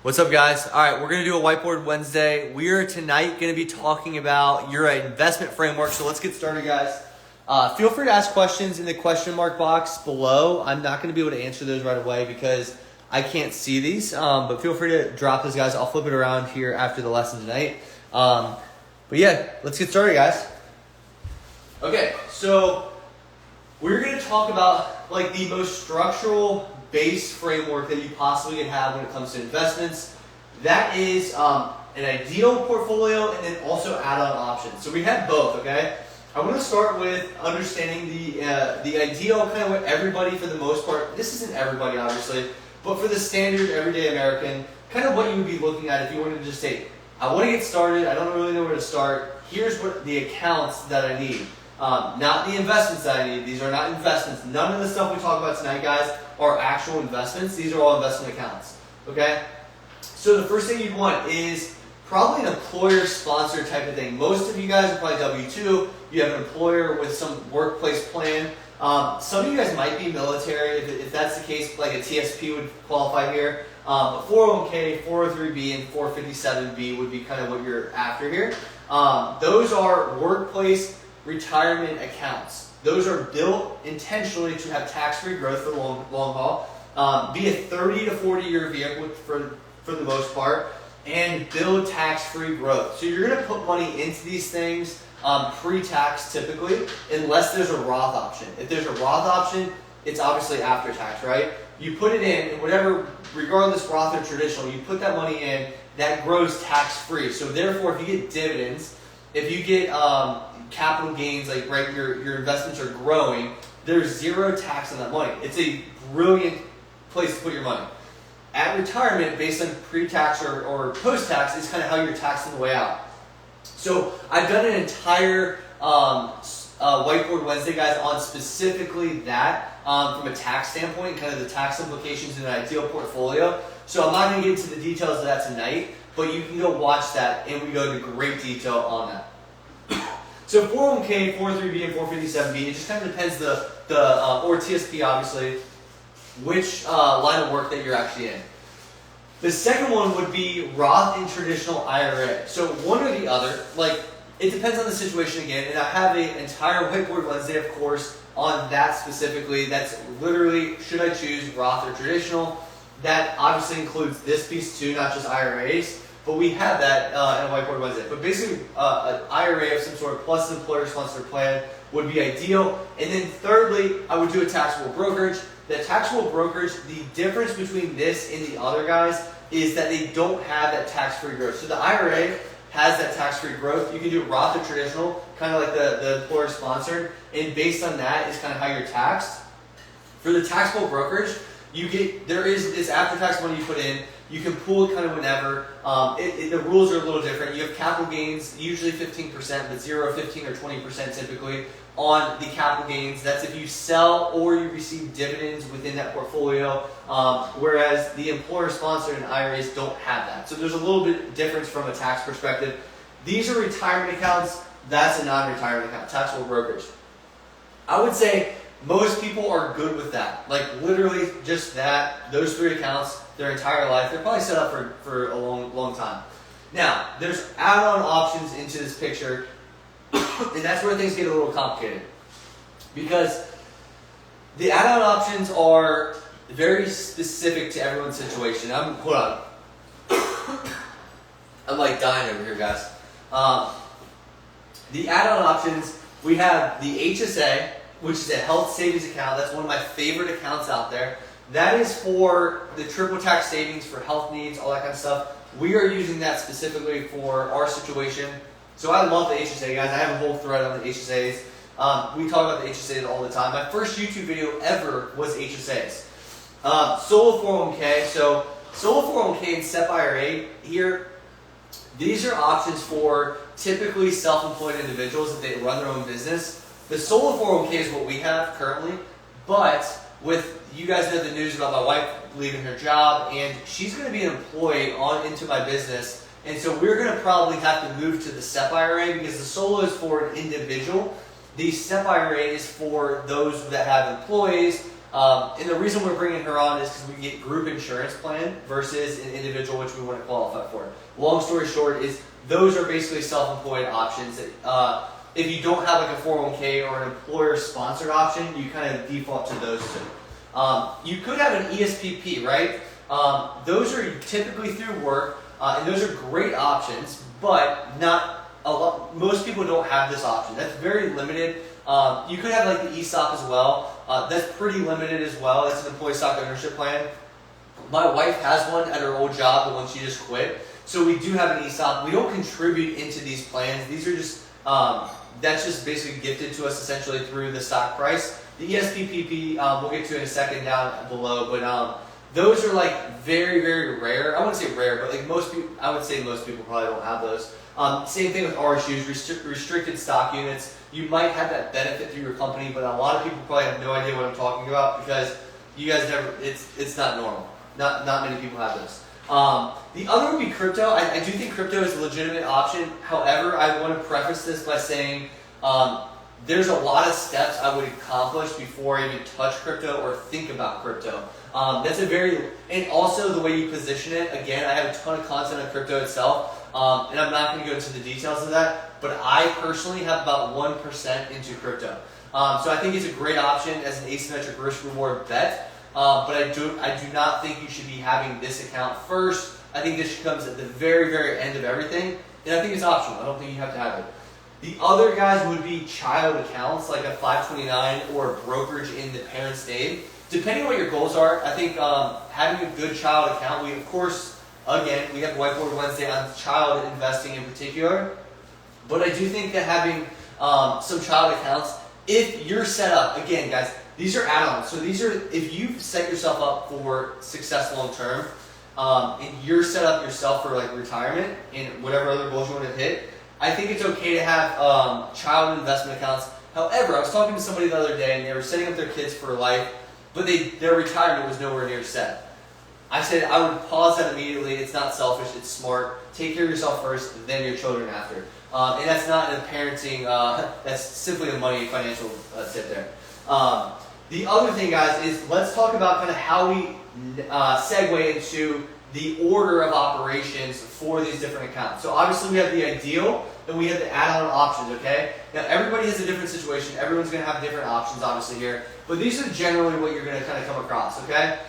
What's up, guys? All right, we're going to do a Whiteboard Wednesday. We are tonight going to be talking about your investment framework. So let's get started, guys. Feel free to ask questions in the question mark box below. I'm not going to be able to answer those right away because I can't see these, but feel free to drop those, guys. I'll flip it around here after the lesson tonight. But yeah, let's get started, guys. Okay, so we're going to talk about like the most structural base framework that you possibly can have when it comes to investments. That is an ideal portfolio and then also add-on options. So we have both, okay? I want to start with understanding the ideal, kind of what everybody, for the most part, this isn't everybody obviously, but for the standard everyday American, kind of what you would be looking at if you wanted to just say, I want to get started, I don't really know where to start, here's what the accounts that I need. Not the investments that I need. These are not investments. None of the stuff we talk about tonight, guys, are actual investments. These are all investment accounts, okay? So the first thing you'd want is probably an employer-sponsored type of thing. Most of you guys are probably W-2. You have an employer with some workplace plan. Some of you guys might be military. If that's the case, like a TSP would qualify here. But 401k, 403b, and 457b would be kind of what you're after here. Those are workplace retirement accounts. Those are built intentionally to have tax-free growth for the long haul, be a 30 to 40 year vehicle for the most part, and build tax-free growth. So you're going to put money into these things pre-tax typically, unless there's a Roth option. If there's a Roth option, it's obviously after tax, right? You put it in, and whatever, regardless Roth or traditional, you put that money in, that grows tax-free. So therefore, if you get dividends, if you get capital gains, like right, your investments are growing, there's zero tax on that money. It's a brilliant place to put your money. At retirement, based on pre-tax or post-tax, is kind of how you're taxed on the way out. So I've done an entire Whiteboard Wednesday, guys, on specifically that from a tax standpoint, kind of the tax implications in an ideal portfolio. So I'm not going to get into the details of that tonight, but you can go watch that, and we go into great detail on that. So 401k, 403b, and 457b, it just kind of depends or TSP obviously, which line of work that you're actually in. The second one would be Roth and traditional IRA. So one or the other, like it depends on the situation again, and I have an entire Whiteboard Wednesday, of course, on that specifically. That's literally, should I choose Roth or traditional? That obviously includes this piece too, not just IRAs. But we have that in a Whiteboard Wednesday. But basically, an IRA of some sort plus an employer-sponsored plan would be ideal. And then thirdly, I would do a taxable brokerage. The taxable brokerage, the difference between this and the other guys is that they don't have that tax-free growth. So the IRA has that tax-free growth. You can do Roth or traditional, kind of like the employer-sponsored. And based on that is kind of how you're taxed. For the taxable brokerage, there is this after-tax money you put in. You can pool it kind of whenever. The rules are a little different. You have capital gains, usually 15%, but 0, 15, or 20% typically on the capital gains. That's if you sell or you receive dividends within that portfolio, whereas the employer-sponsored and IRAs don't have that. So there's a little bit difference from a tax perspective. These are retirement accounts. That's a non-retirement account, taxable brokerage. I would say most people are good with that. Like literally just that, those three accounts, their entire life. They're probably set up for a long time. Now, there's add-on options into this picture, and that's where things get a little complicated. Because the add-on options are very specific to everyone's situation. Hold on. I'm like dying over here, guys. The add-on options, we have the HSA, which is a health savings account. That's one of my favorite accounts out there. That is for the triple tax savings for health needs, all that kind of stuff. We are using that specifically for our situation. So I love the HSA, guys. I have a whole thread on the HSAs. We talk about the HSAs all the time. My first YouTube video ever was HSAs. Solo 401k. So Solo 401k and SEP IRA here, these are options for typically self-employed individuals if they run their own business. The Solo 401k is what we have currently, but with, you guys know the news about my wife leaving her job, and she's going to be an employee into my business, and so we're going to probably have to move to the SEP IRA because the Solo is for an individual. The SEP IRA is for those that have employees, And the reason we're bringing her on is because we can get group insurance plan versus an individual, which we want to qualify for. Long story short is those are basically self-employed options that if you don't have like a 401k or an employer-sponsored option, you kind of default to those two. You could have an ESPP, right? Those are typically through work, and those are great options, but not a lot. Most people don't have this option. That's very limited. You could have like the ESOP as well. That's pretty limited as well. That's an employee stock ownership plan. My wife has one at her old job, the one she just quit. So we do have an ESOP. We don't contribute into these plans. These are just that's just basically gifted to us essentially through the stock price. The ESPPP, we'll get to in a second down below, but those are like very, very rare. I wouldn't say rare, but like most people, I would say most people probably don't have those. Same thing with RSUs, restricted stock units. You might have that benefit through your company, but a lot of people probably have no idea what I'm talking about because you guys never. It's not normal. Not many people have this. The other would be crypto. I do think crypto is a legitimate option. However, I want to preface this by saying there's a lot of steps I would accomplish before I even touch crypto or think about crypto. That's a very, and also the way you position it. Again, I have a ton of content on crypto itself, and I'm not going to go into the details of that, but I personally have about 1% into crypto. So I think it's a great option as an asymmetric risk reward bet. But I do not think you should be having this account first. I think this comes at the very, very end of everything. And I think it's optional. I don't think you have to have it. The other guys would be child accounts, like a 529 or a brokerage in the parent's name. Depending on what your goals are, I think having a good child account, we of course, again, we have Whiteboard Wednesday on child investing in particular. But I do think that having some child accounts, if you're set up, again guys, these are add-ons. So these are, if you've set yourself up for success long-term, and you're set up yourself for like retirement and whatever other goals you want to hit, I think it's okay to have child investment accounts. However, I was talking to somebody the other day and they were setting up their kids for life, but their retirement was nowhere near set. I said I would pause that immediately. It's not selfish, it's smart. Take care of yourself first, then your children after. And that's not a parenting, that's simply a money financial tip there. The other thing, guys, is let's talk about kind of how we segue into the order of operations for these different accounts. So obviously we have the ideal and we have the add-on options, okay? Now everybody has a different situation. Everyone's going to have different options obviously here. But these are generally what you're going to kind of come across, okay?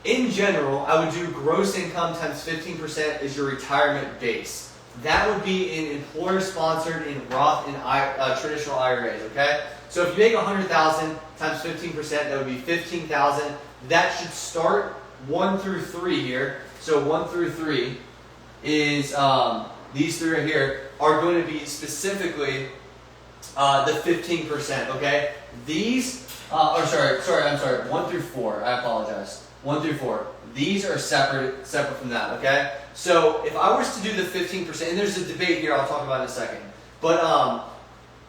In general, I would do gross income times 15% is your retirement base. That would be in employer-sponsored, in Roth, and traditional IRAs, okay? So if you make $100,000 times 15%, that would be $15,000. That should start 1 through 3 here. So 1 through 3 is these three right here are going to be specifically the 15%. Okay, these I'm sorry, 1 through 4. I apologize. 1 through 4. These are separate from that. Okay, so if I was to do the 15%, and there's a debate here I'll talk about in a second, but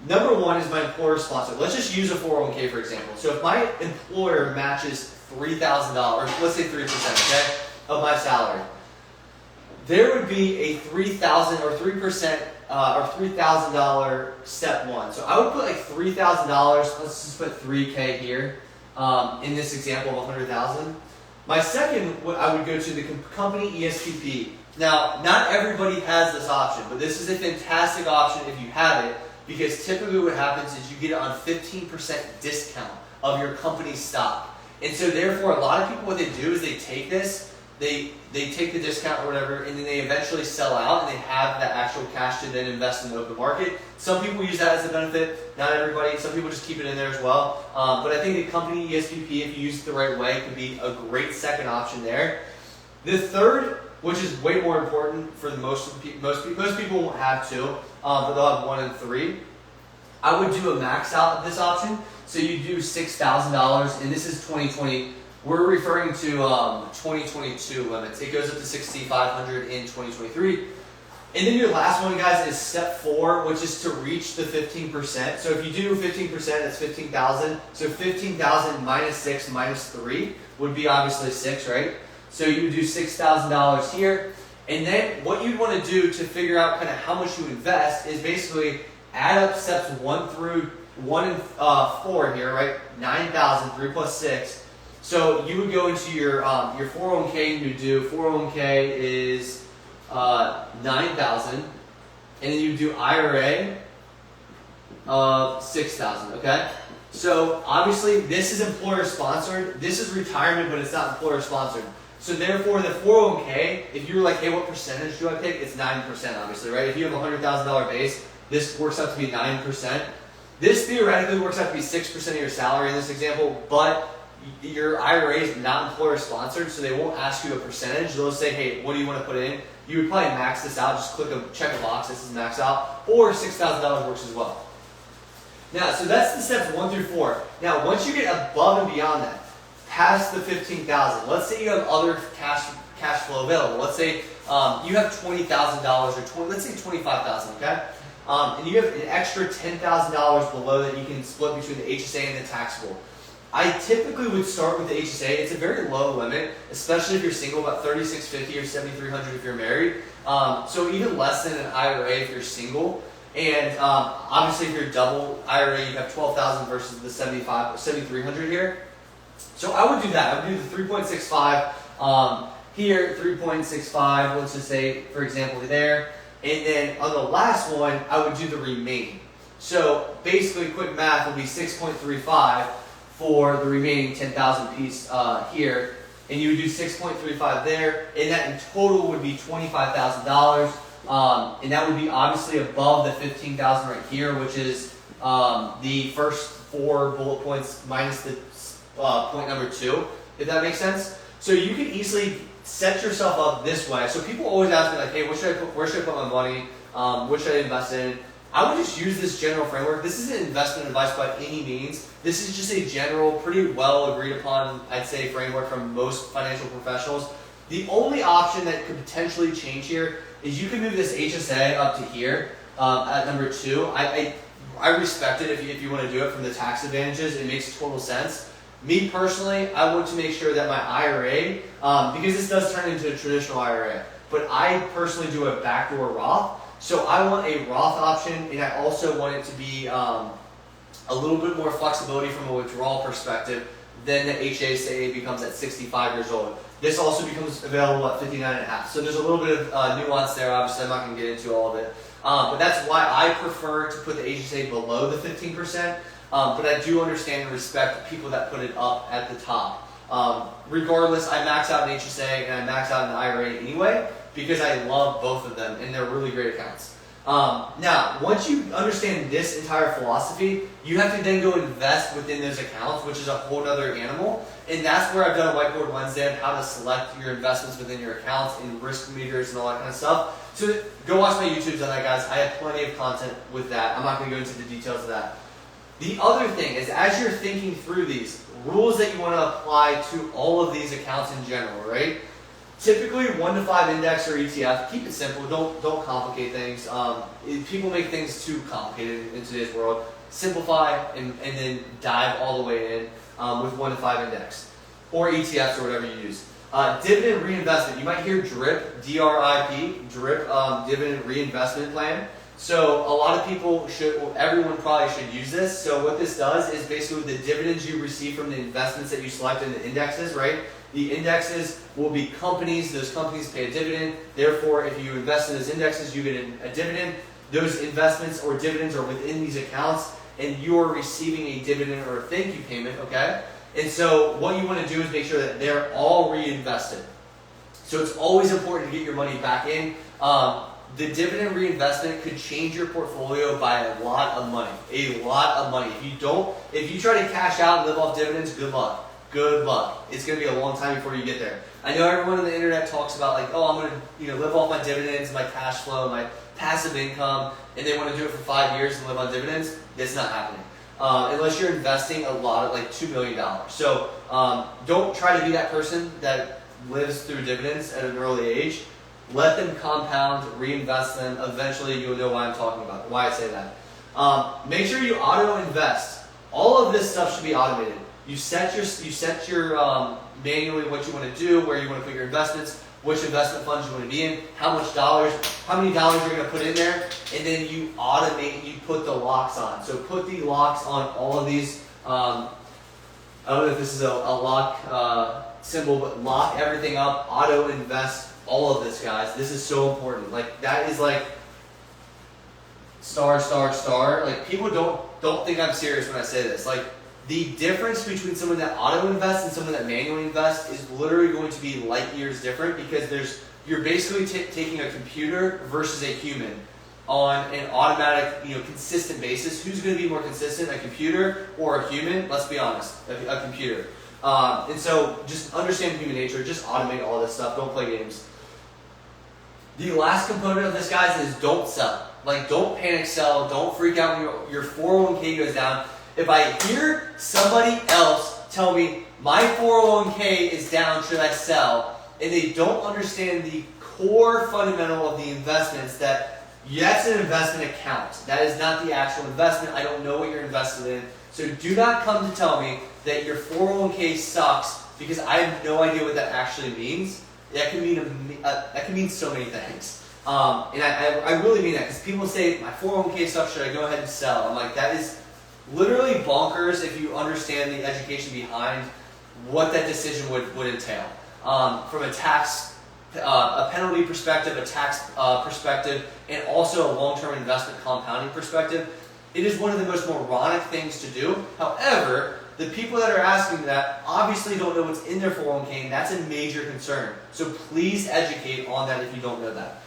number one is my employer sponsor. Let's just use a 401k for example. So if my employer matches $3,000, let's say 3%, okay, of my salary, there would be a $3,000 or 3% or $3,000 step one. So I would put like $3,000. Let's just put 3K here in this example of 100,000. My second, I would go to the company ESPP. Now, not everybody has this option, but this is a fantastic option if you have it, because typically what happens is you get it on 15% discount of your company's stock. And so therefore, a lot of people, what they do is they take this, they take the discount or whatever, and then they eventually sell out and they have that actual cash to then invest in the open market. Some people use that as a benefit, not everybody. Some people just keep it in there as well. But I think the company ESPP, if you use it the right way, could be a great second option there. The third, which is way more important for most people won't have two, but they'll have 1 and 3. I would do a max out of this option. So you do $6,000, and this is 2020. We're referring to 2022 limits. It goes up to $6,500 in 2023. And then your last one, guys, is step 4, which is to reach the 15%. So if you do 15%, that's 15,000. So 15,000 minus 6 minus 3 would be obviously 6, right? So you would do $6,000 here. And then what you'd want to do to figure out kind of how much you invest is basically add up steps 1 through 1 and 4 here, right? 9,000, 3 plus 6. So you would go into your 401k and you do 401k is 9,000, and then you do IRA of 6,000. Okay. So obviously this is employer sponsored. This is retirement, but it's not employer sponsored. So therefore, the 401k, if you were like, hey, what percentage do I pick? It's 9%, obviously, right? If you have a $100,000 base, this works out to be 9%. This theoretically works out to be 6% of your salary in this example, but your IRA is not employer sponsored, so they won't ask you a percentage. They'll say, hey, what do you want to put in? You would probably max this out. Just check a box. This is max out. Or $6,000 works as well. Now, so that's the steps 1 through 4. Now, once you get above and beyond that, past the 15,000, let's say you have other cash flow available. Let's say you have $20,000 or let's say $25,000, okay? And you have an extra $10,000 below that you can split between the HSA and the taxable. I typically would start with the HSA. It's a very low limit, especially if you're single, about $3,650 or $7,300 if you're married. So even less than an IRA if you're single. And obviously if you're double IRA, you have $12,000 versus the $7,300 here. So I would do that. I would do the 3.65 here, 3.65, let's just say, for example, there. And then on the last one, I would do the remaining. So basically, quick math would be 6.35 for the remaining 10,000 piece here. And you would do 6.35 there. And that in total would be $25,000. And that would be obviously above the 15,000 right here, which is the first 4 bullet points minus the point number 2, if that makes sense. So you can easily set yourself up this way. So people always ask me like, hey, where should I put my money? What should I invest in? I would just use this general framework. This isn't investment advice by any means. This is just a general, pretty well agreed upon, I'd say, framework from most financial professionals. The only option that could potentially change here is you can move this HSA up to here at number 2. I respect it if you want to do it from the tax advantages. It makes total sense. Me personally, I want to make sure that my IRA, because this does turn into a traditional IRA, but I personally do a backdoor Roth. So I want a Roth option, and I also want it to be a little bit more flexibility from a withdrawal perspective than the HSA becomes at 65 years old. This also becomes available at 59 and a half. So there's a little bit of nuance there. Obviously, I'm not going to get into all of it. But that's why I prefer to put the HSA below the 15%. But I do understand and respect the people that put it up at the top. Regardless, I max out an HSA and I max out an IRA anyway because I love both of them and they're really great accounts. Now, once you understand this entire philosophy, you have to then go invest within those accounts, which is a whole other animal. And that's where I've done a Whiteboard Wednesday on how to select your investments within your accounts and risk meters and all that kind of stuff. So go watch my YouTubes on that, guys. I have plenty of content with that. I'm not going to go into the details of that. The other thing is, as you're thinking through these rules that you want to apply to all of these accounts in general, right? Typically, 1 to 5 index or ETF. Keep it simple. Don't complicate things. People make things too complicated in today's world. Simplify and then dive all the way in with 1 to 5 index or ETFs or whatever you use. Dividend reinvestment. You might hear DRIP, D-R-I-P, DRIP, dividend reinvestment plan. So a lot of people everyone probably should use this. So what this does is basically the dividends you receive from the investments that you select in the indexes, right? The indexes will be companies. Those companies pay a dividend. Therefore, if you invest in those indexes, you get a dividend. Those investments or dividends are within these accounts, and you're receiving a dividend or a thank you payment, okay? And so what you want to do is make sure that they're all reinvested. So it's always important to get your money back in. The dividend reinvestment could change your portfolio by a lot of money. A lot of money. If you try to cash out and live off dividends, good luck. Good luck. It's going to be a long time before you get there. I know everyone on the internet talks about like, oh, I'm going to live off my dividends, my cash flow, my passive income, and they want to do it for 5 years and live on dividends. That's not happening. Unless you're investing a lot of like $2 million. So don't try to be that person that lives through dividends at an early age. Let them compound, reinvest them. Eventually, you'll know why I'm talking about, why I say that. Make sure you auto-invest. All of this stuff should be automated. You set your manually what you want to do, where you want to put your investments, which investment funds you want to be in, how many dollars you're going to put in there, and then you automate and you put the locks on. So put the locks on all of these I don't know if this is a lock symbol, but lock everything up, auto invest, all of this, guys. This is so important. Like, that is like star, star, star. Like, people don't think I'm serious when I say this. Like, the difference between someone that auto invests and someone that manually invests is literally going to be light years different, because you're basically taking a computer versus a human on an automatic, consistent basis. Who's going to be more consistent, a computer or a human? Let's be honest, a computer. And so just understand human nature, just automate all this stuff, don't play games. The last component of this, guys, is don't sell. Like, don't panic sell, don't freak out when your 401k goes down. If I hear somebody else tell me my 401k is down, should I sell? And they don't understand the core fundamental of the investments, that's an investment account. That is not the actual investment. I don't know what you're invested in. So do not come to tell me that your 401k sucks, because I have no idea what that actually means. That can mean so many things. And I really mean that, because people say, my 401k sucks, should I go ahead and sell? I'm like, that is literally bonkers if you understand the education behind what that decision would entail. From a tax, a penalty perspective, a tax perspective, and also a long-term investment compounding perspective, it is one of the most moronic things to do. However, the people that are asking that obviously don't know what's in their 401k, and that's a major concern. So please educate on that if you don't know that,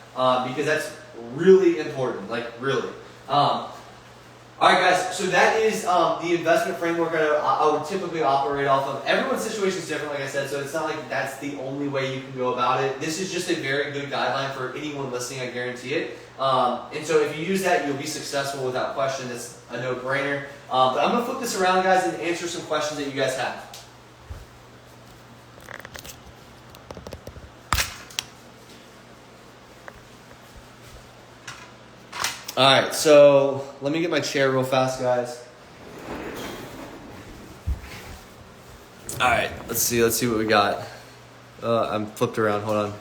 because that's really important, like really. All right, guys, so that is the investment framework I would typically operate off of. Everyone's situation is different, like I said, so it's not like that's the only way you can go about it. This is just a very good guideline for anyone listening, I guarantee it. And so if you use that, you'll be successful without question. It's a no-brainer. But I'm going to flip this around, guys, and answer some questions that you guys have. All right, so let me get my chair real fast, guys. All right, let's see what we got. I'm flipped around, hold on.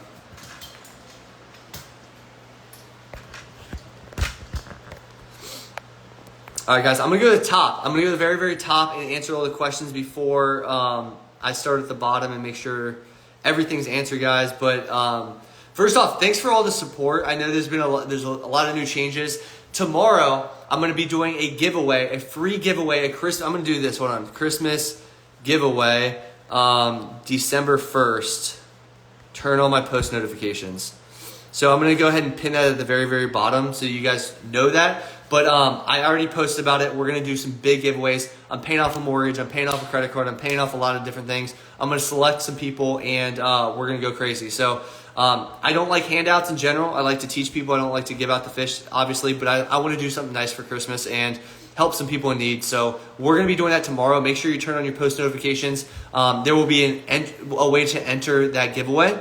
All right, guys, I'm gonna go to the top. I'm gonna go to the very, very top and answer all the questions before I start at the bottom and make sure everything's answered, guys. But first off, thanks for all the support. I know there's a lot of new changes. Tomorrow, I'm going to be doing a giveaway, a free giveaway, I'm going to do this, hold on, Christmas giveaway, December 1st. Turn on my post notifications. So I'm going to go ahead and pin that at the very, very bottom so you guys know that. But I already posted about it. We're going to do some big giveaways. I'm paying off a mortgage. I'm paying off a credit card. I'm paying off a lot of different things. I'm going to select some people, and we're going to go crazy. So I don't like handouts in general. I like to teach people. I don't like to give out the fish, obviously. But I want to do something nice for Christmas and help some people in need. So we're going to be doing that tomorrow. Make sure you turn on your post notifications. There will be a way to enter that giveaway.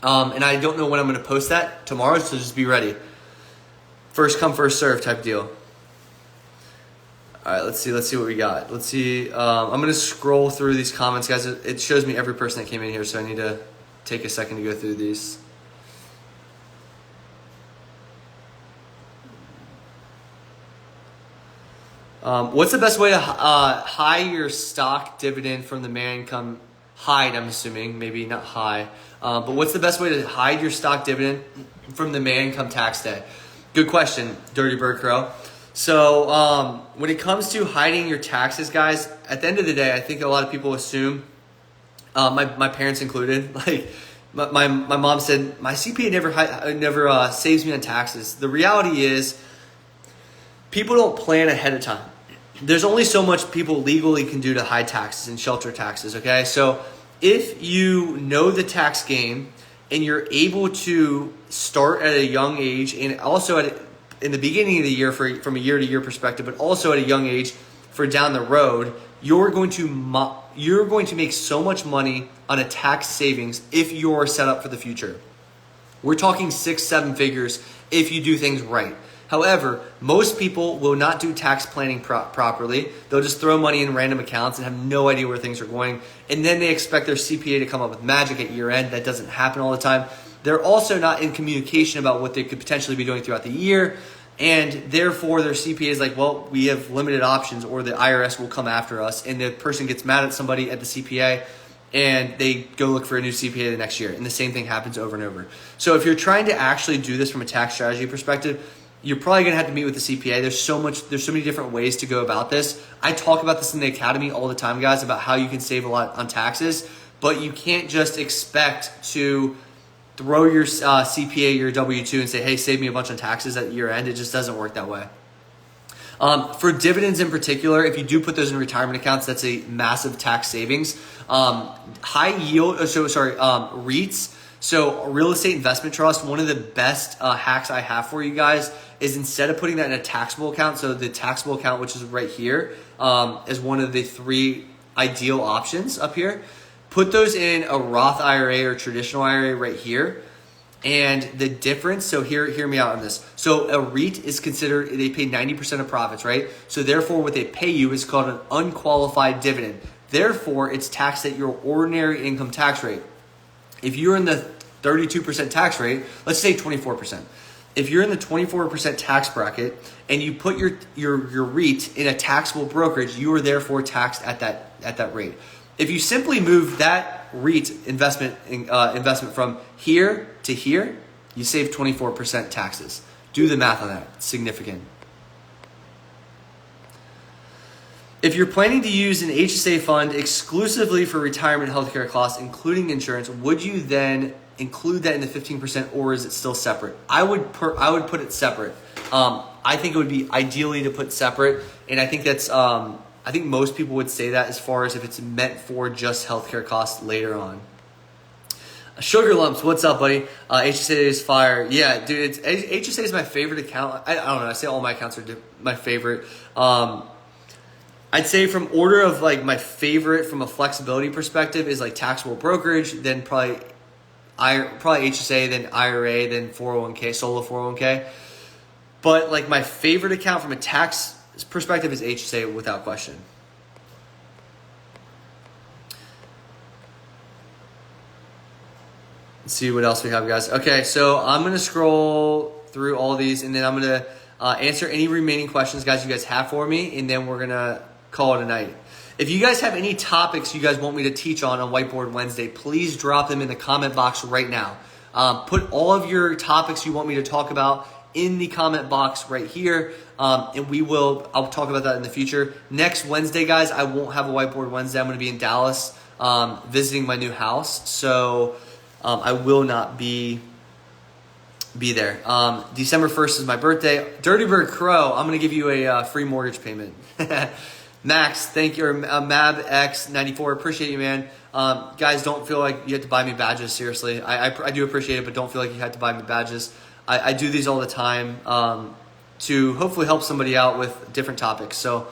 And I don't know when I'm going to post that tomorrow, so just be ready. First come, first serve type deal. All right, let's see what we got. Let's see. I'm going to scroll through these comments, guys. It shows me every person that came in here, so I need to take a second to go through these. What's the best way to hide your stock dividend from the man income? Hide, I'm assuming, maybe not high. But what's the best way to hide your stock dividend from the man income tax day? Good question, Dirty Bird Crow. So when it comes to hiding your taxes, guys, at the end of the day, I think a lot of people assume, my parents included, like my mom said, my CPA never saves me on taxes. The reality is people don't plan ahead of time. There's only so much people legally can do to hide taxes and shelter taxes, okay? So if you know the tax game and you're able to start at a young age, and also in the beginning of the year from a year-to-year perspective, but also at a young age for down the road, you're going to make so much money on a tax savings if you're set up for the future. We're talking 6-7 figures if you do things right. However, most people will not do tax planning properly. They'll just throw money in random accounts and have no idea where things are going. And then they expect their CPA to come up with magic at year end. That doesn't happen all the time. They're also not in communication about what they could potentially be doing throughout the year. And therefore, their CPA is like, well, we have limited options, or the IRS will come after us. And the person gets mad at somebody at the CPA, and they go look for a new CPA the next year. And the same thing happens over and over. So if you're trying to actually do this from a tax strategy perspective, you're probably going to have to meet with the CPA. There's so many different ways to go about this. I talk about this in the academy all the time, guys, about how you can save a lot on taxes, but you can't just expect to throw your CPA, your W-2, and say, hey, save me a bunch on taxes at year end. It just doesn't work that way. For dividends in particular, if you do put those in retirement accounts, that's a massive tax savings. High yield, REITs, so real estate investment trust, one of the best hacks I have for you guys is instead of putting that in a taxable account, so the taxable account, which is right here, is one of the 3 ideal options up here. Put those in a Roth IRA or traditional IRA right here. And the difference, so hear me out on this. So a REIT is considered, they pay 90% of profits, right? So therefore what they pay you is called an unqualified dividend. Therefore, it's taxed at your ordinary income tax rate. If you're in the 32% tax rate, let's say 24%. If you're in the 24% tax bracket and you put your REIT in a taxable brokerage, you are therefore taxed at that rate. If you simply move that REIT investment from here to here, you save 24% taxes. Do the math on that. It's significant. If you're planning to use an HSA fund exclusively for retirement healthcare costs, including insurance, would you then include that in the 15%, or is it still separate? I would put it separate. I think it would be ideally to put separate, and I think that's I think most people would say that as far as if it's meant for just healthcare costs later on. Sugar Lumps, what's up, buddy? HSA is fire. Yeah, dude, HSA is my favorite account. I don't know. I say all my accounts are my favorite. I'd say from order of like my favorite from a flexibility perspective is like taxable brokerage, then probably HSA, then IRA, then 401k, solo 401k. But like my favorite account from a tax perspective is HSA without question. Let's see what else we have, guys. Okay, so I'm going to scroll through all these, and then I'm going to answer any remaining questions, guys, you guys have for me, and then we're going to call it a night. If you guys have any topics you guys want me to teach on Whiteboard Wednesday, please drop them in the comment box right now. Put all of your topics you want me to talk about in the comment box right here, and I'll talk about that in the future. Next Wednesday, guys, I won't have a Whiteboard Wednesday. I'm going to be in Dallas visiting my new house, so I will not be there. December 1st is my birthday. Dirty Bird Crow, I'm going to give you a free mortgage payment. Max, thank you. MabX94, appreciate you, man. Guys, don't feel like you have to buy me badges, seriously. I do appreciate it, but don't feel like you have to buy me badges. I do these all the time to hopefully help somebody out with different topics. So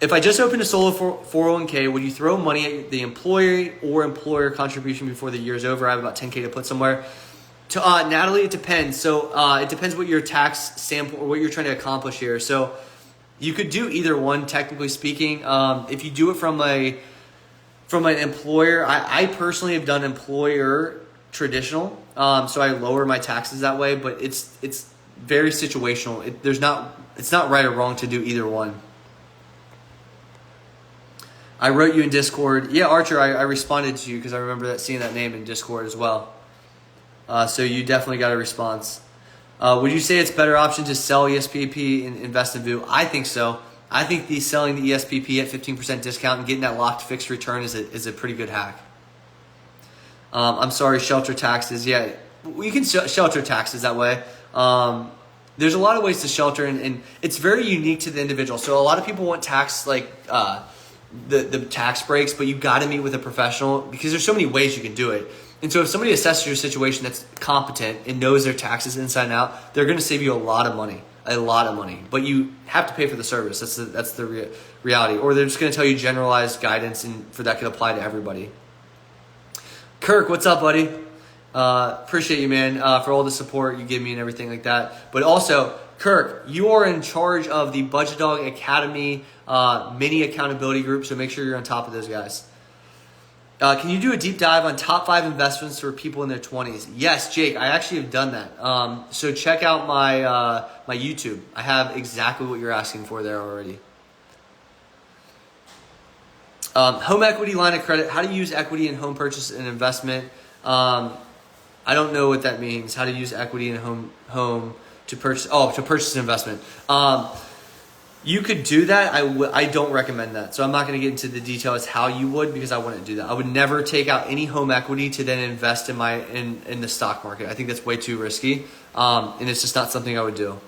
if I just opened a solo 401k, would you throw money at the employee or employer contribution before the year's over? I have about 10K to put somewhere. To Natalie, it depends. So it depends what your tax sample or what you're trying to accomplish here. So you could do either one, technically speaking. If you do it from an employer, I personally have done employer traditional, so I lower my taxes that way. But it's very situational. It's not right or wrong to do either one. I wrote you in Discord. Yeah, Archer, I responded to you because I remember seeing that name in Discord as well. So you definitely got a response. Would you say it's a better option to sell ESPP and invest in VU? I think so. I think selling the ESPP at 15% discount and getting that locked fixed return is a pretty good hack. I'm sorry, shelter taxes. Yeah, you can shelter taxes that way. There's a lot of ways to shelter, and it's very unique to the individual. So a lot of people want tax the tax breaks, but you got to meet with a professional because there's so many ways you can do it. And so if somebody assesses your situation that's competent and knows their taxes inside and out, they're going to save you a lot of money. But you have to pay for the service. That's the reality. Or they're just going to tell you generalized guidance, and for that could apply to everybody. Kirk, what's up, buddy? Appreciate you, man, for all the support you give me and everything like that. But also, Kirk, you are in charge of the Budget Dog Academy mini accountability group, so make sure you're on top of those guys. Can you do a deep dive on top 5 investments for people in their 20s? Yes, Jake, I actually have done that. So check out my my YouTube. I have exactly what you're asking for there already. Home equity line of credit. How to use equity in home purchase and investment. I don't know what that means. How to use equity in home to purchase. Oh, to purchase an investment. You could do that. I don't recommend that. So I'm not going to get into the details how you would, because I wouldn't do that. I would never take out any home equity to then invest in the stock market. I think that's way too risky. And it's just not something I would do.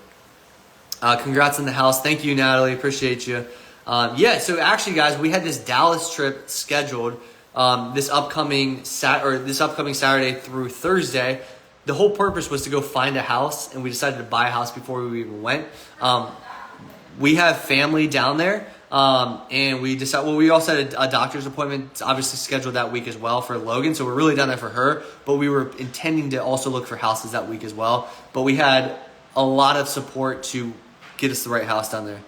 Congrats on the house. Thank you, Natalie. Appreciate you. Yeah, so actually, guys, we had this Dallas trip scheduled this upcoming Saturday through Thursday. The whole purpose was to go find a house, and we decided to buy a house before we even went. We have family down there, and we decided. Well, we also had a doctor's appointment, obviously scheduled that week as well for Logan. So we're really down there for her, but we were intending to also look for houses that week as well. But we had a lot of support to get us the right house down there.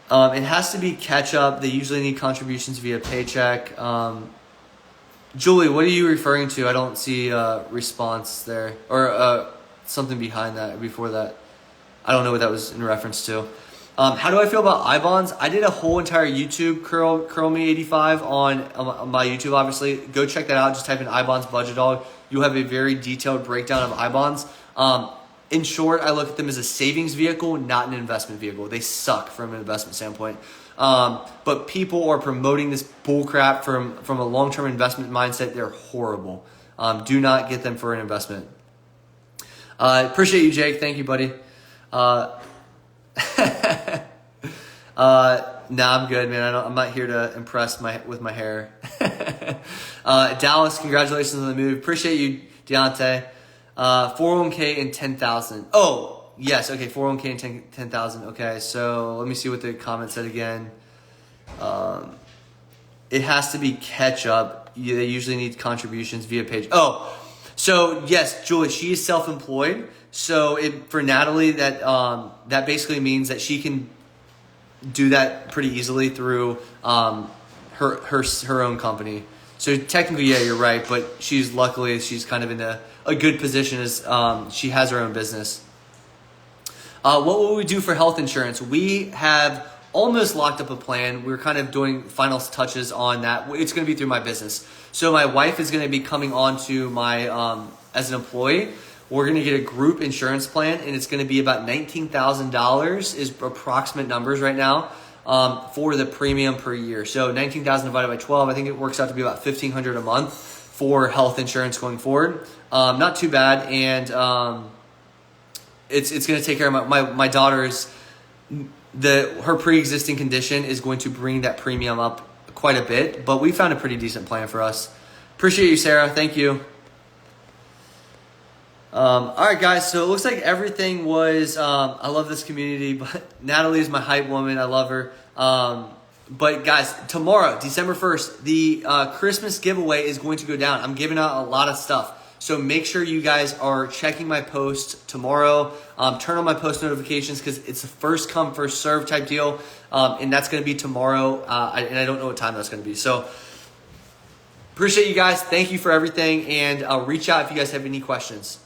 It has to be catch up. They usually need contributions via paycheck. Julie, what are you referring to? I don't see a response there, or something behind that, before that. I don't know what that was in reference to. How do I feel about I-bonds? I did a whole entire YouTube Curl Me 85 on my YouTube, obviously. Go check that out. Just type in I-bonds Budget Dog. You'll have a very detailed breakdown of I-bonds. In short, I look at them as a savings vehicle, not an investment vehicle. They suck from an investment standpoint. But people are promoting this bullcrap from a long-term investment mindset. They're horrible. Do not get them for an investment. Appreciate you, Jake. Thank you, buddy. No, I'm good, man. I'm not here to impress with my hair. Dallas, congratulations on the move. Appreciate you, Deontay. 401k and 10,000. Oh, yes. Okay. 401k and 10,000. Okay. So let me see what the comment said again. It has to be catch up. They usually need contributions via page. Oh, so yes, Julie, she is self-employed. So for Natalie, that basically means that she can do that pretty easily through her own company. So technically, yeah, you're right. But she's kind of in a good position as she has her own business. What will we do for health insurance? We have almost locked up a plan. We're kind of doing final touches on that. It's going to be through my business. So my wife is going to be coming on to my as an employee. We're going to get a group insurance plan, and it's going to be about $19,000 is approximate numbers right now for the premium per year. So 19,000 divided by 12, I think it works out to be about $1,500 a month for health insurance going forward. Not too bad, and it's going to take care of my daughter's her pre-existing condition is going to bring that premium up quite a bit, but we found a pretty decent plan for us. Appreciate you, Sarah. Thank you. All right, guys, so it looks like everything was, I love this community, but Natalie's my hype woman. I love her. But guys, tomorrow, December 1st, the Christmas giveaway is going to go down. I'm giving out a lot of stuff. So make sure you guys are checking my post tomorrow. Turn on my post notifications because it's a first come, first serve type deal. And that's going to be tomorrow. And I don't know what time that's going to be. So appreciate you guys. Thank you for everything. And reach out if you guys have any questions.